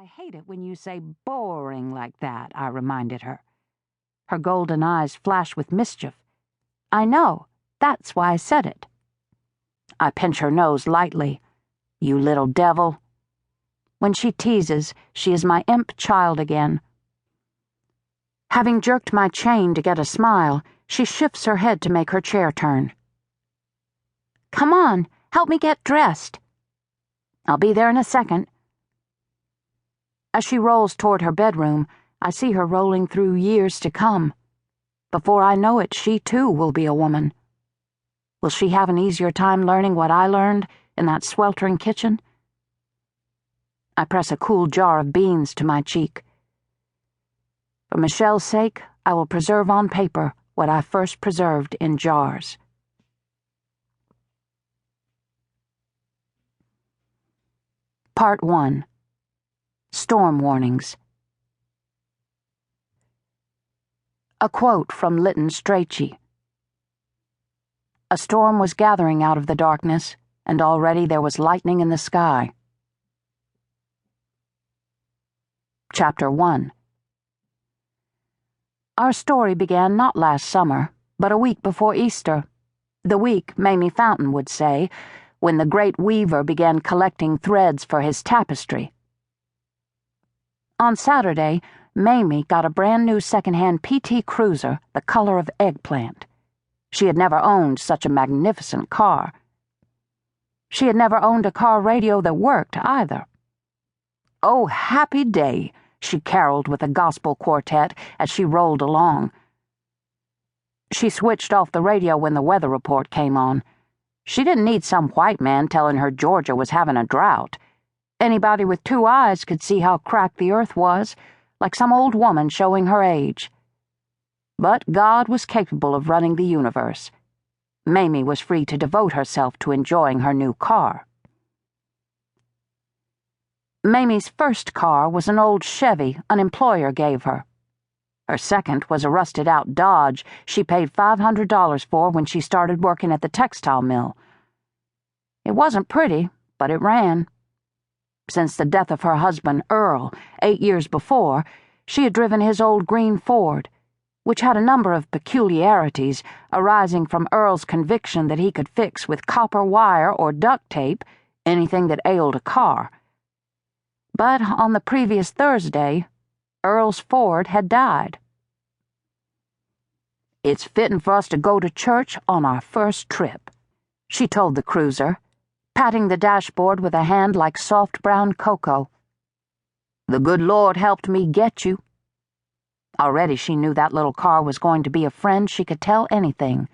I hate it when you say boring like that, I reminded her. Her golden eyes flashed with mischief. I know. That's why I said it. I pinch her nose lightly. You little devil. When she teases, she is my imp child again. Having jerked my chain to get a smile, she shifts her head to make her chair turn. Come on, help me get dressed. I'll be there in a second. As she rolls toward her bedroom, I see her rolling through years to come. Before I know it, she too will be a woman. Will she have an easier time learning what I learned in that sweltering kitchen? I press a cool jar of beans to my cheek. For Michelle's sake, I will preserve on paper what I first preserved in jars. Part 1. Storm Warnings. A quote from Lytton Strachey. A storm was gathering out of the darkness, and already there was lightning in the sky. Chapter 1. Our story began not last summer, but a week before Easter, the week, Mamie Fountain would say, when the great weaver began collecting threads for his tapestry. On Saturday, Mamie got a brand-new second-hand PT Cruiser the color of eggplant. She had never owned such a magnificent car. She had never owned a car radio that worked, either. "Oh, happy day," she caroled with a gospel quartet as she rolled along. She switched off the radio when the weather report came on. She didn't need some white man telling her Georgia was having a drought. Anybody with 2 eyes could see how cracked the earth was, like some old woman showing her age. But God was capable of running the universe. Mamie was free to devote herself to enjoying her new car. Mamie's first car was an old Chevy an employer gave her. Her second was a rusted-out Dodge she paid $500 for when she started working at the textile mill. It wasn't pretty, but it ran. Since the death of her husband, Earl, 8 years before, she had driven his old green Ford, which had a number of peculiarities arising from Earl's conviction that he could fix with copper wire or duct tape anything that ailed a car. But on the previous Thursday, Earl's Ford had died. "It's fitting for us to go to church on our first trip," she told the cruiser, patting the dashboard with a hand like soft brown cocoa. "The good Lord helped me get you." Already she knew that little car was going to be a friend she could tell anything.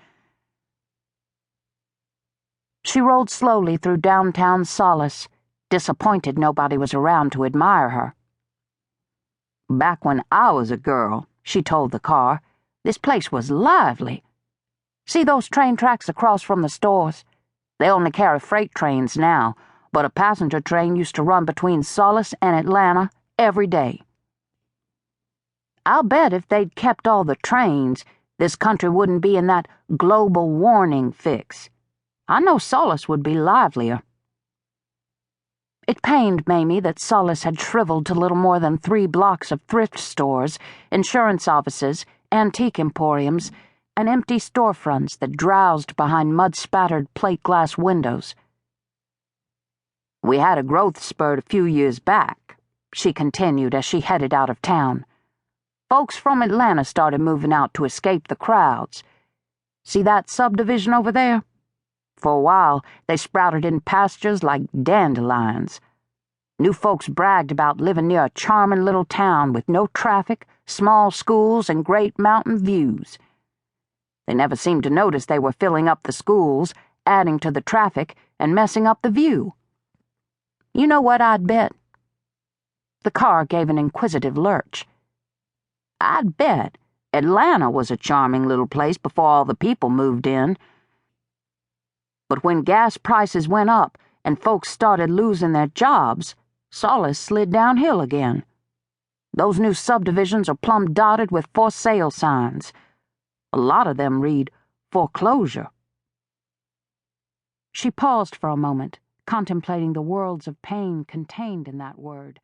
She rolled slowly through downtown Solace, disappointed nobody was around to admire her. "Back when I was a girl," she told the car, "this place was lively. See those train tracks across from the stores? They only carry freight trains now, but a passenger train used to run between Solace and Atlanta every day. I'll bet if they'd kept all the trains, this country wouldn't be in that global warning fix. I know Solace would be livelier." It pained Mamie that Solace had shriveled to little more than 3 blocks of thrift stores, insurance offices, antique emporiums, and empty storefronts that drowsed behind mud-spattered plate glass windows. "We had a growth spurt a few years back," she continued as she headed out of town. "Folks from Atlanta started moving out to escape the crowds. See that subdivision over there? For a while, they sprouted in pastures like dandelions. New folks bragged about living near a charming little town with no traffic, small schools, and great mountain views. They never seemed to notice they were filling up the schools, adding to the traffic, and messing up the view. You know what I'd bet?" The car gave an inquisitive lurch. "I'd bet Atlanta was a charming little place before all the people moved in. But when gas prices went up and folks started losing their jobs, Solace slid downhill again. Those new subdivisions are plumb dotted with for sale signs. A lot of them read foreclosure." She paused for a moment, contemplating the worlds of pain contained in that word.